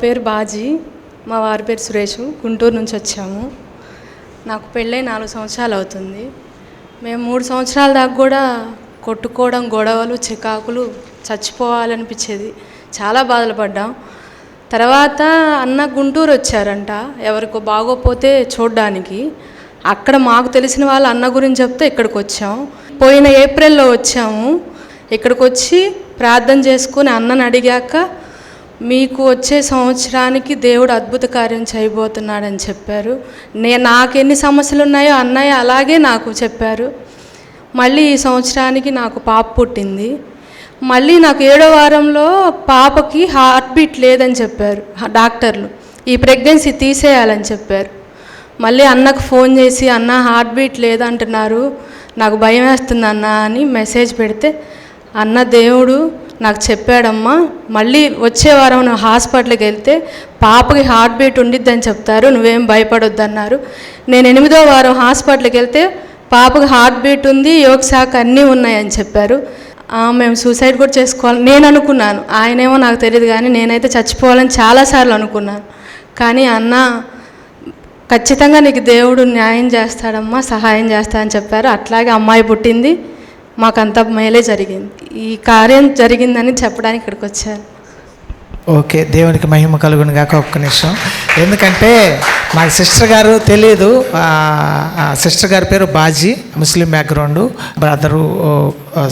పేరు బాజీ, మా వారి పేరు సురేష్. గుంటూరు నుంచి వచ్చాము. నాకు పెళ్ళై 4 సంవత్సరాలు అవుతుంది. మేము 3 సంవత్సరాల దాకా కూడా కొట్టుకోవడం, గొడవలు, చికాకులు, చచ్చిపోవాలనిపించేది. చాలా బాధలు పడ్డాం. తర్వాత అన్న గుంటూరు వచ్చారంట ఎవరికో బాగోపోతే చూడడానికి. అక్కడ మాకు తెలిసిన వాళ్ళు అన్న గురించి చెప్తే ఇక్కడికి వచ్చాం. పోయిన ఏప్రిల్లో వచ్చాము. ఇక్కడికి వచ్చి ప్రార్థన చేసుకుని అన్నని అడిగాక మీకు వచ్చే సంవత్సరానికి దేవుడు అద్భుత కార్యం చేయబోతున్నాడని చెప్పారు. నాకు ఎన్ని సమస్యలు ఉన్నాయో అన్నయ్య అలాగే నాకు చెప్పారు. మళ్ళీ ఈ సంవత్సరానికి నాకు పాప పుట్టింది. మళ్ళీ నాకు 7వ వారంలో పాపకి హార్ట్ బీట్ లేదని చెప్పారు డాక్టర్లు. ఈ ప్రెగ్నెన్సీ తీసేయాలని చెప్పారు. మళ్ళీ అన్నకు ఫోన్ చేసి అన్న హార్ట్ బీట్ లేదంటున్నారు, నాకు భయం వేస్తుంది అన్న అని మెసేజ్ పెడితే, అన్న దేవుడు నాకు చెప్పాడమ్మా, మళ్ళీ వచ్చే వారం నువ్వు హాస్పిటల్కి వెళ్తే పాపకి హార్ట్ బీట్ ఉండిద్దని చెప్తారు, నువ్వేం భయపడొద్దు అన్నారు. నేను 8వ వారం హాస్పిటల్కి వెళ్తే పాపకి హార్ట్ బీట్ ఉంది, యోగ శాఖ అన్నీ ఉన్నాయని చెప్పారు. మేము సూసైడ్ కూడా చేసుకోవాలి నేను అనుకున్నాను. ఆయనేమో నాకు తెలియదు, కానీ నేనైతే చచ్చిపోవాలని చాలాసార్లు అనుకున్నాను. కానీ అన్న ఖచ్చితంగా నీకు దేవుడు న్యాయం చేస్తాడమ్మా, సహాయం చేస్తాడని చెప్పారు. అట్లాగే అమ్మాయి పుట్టింది. మాకంతా మేలే జరిగింది. ఈ కార్యం జరిగిందని చెప్పడానికి ఇక్కడికి వచ్చాను. ఓకే, దేవునికి మహిమ కలుగును గాక. ఒక్క నిమిషం, ఎందుకంటే నాకు సిస్టర్ గారు తెలియదు. సిస్టర్ గారి పేరు బాజీ, ముస్లిం బ్యాక్గ్రౌండు, బ్రదరు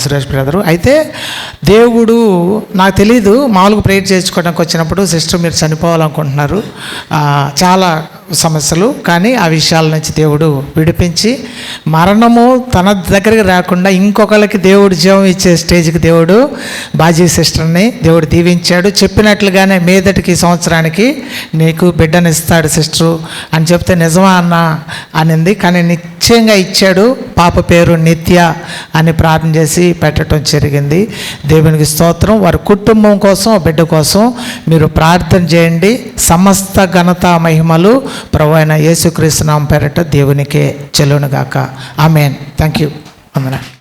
సురేష్ బ్రదరు. అయితే దేవుడు నాకు తెలీదు, మామూలుగా ప్రేయర్ చేసుకోవడానికి వచ్చినప్పుడు సిస్టర్ మీరు చనిపోవాలనుకుంటున్నారు, చాలా సమస్యలు, కానీ ఆ విషయాల నుంచి దేవుడు విడిపించి మరణము తన దగ్గరికి రాకుండా ఇంకొకరికి దేవుడు జీవం ఇచ్చే స్టేజ్కి దేవుడు బాజీ సిస్టర్ని దేవుడు దీవించాడు. చెప్పినట్లుగానే మీదటికి సంవత్సరానికి నీకు బిడ్డని ఇస్తాడు సిస్టరు అని చెప్తే నిజమా అన్న అనింది. కానీ నిశ్చయంగా ఇచ్చాడు. పాప పేరు నిత్య అని ప్రార్థన చేసి పెట్టడం జరిగింది. దేవునికి స్తోత్రం. వారి కుటుంబం కోసం, బిడ్డ కోసం మీరు ప్రార్థన చేయండి. సమస్త ఘనత మహిమలు ప్రభువైన యేసుక్రీస్తు నామం పేరట దేవునికే చెల్లునుగాక. ఆమేన్. Thank you. వందనాలు.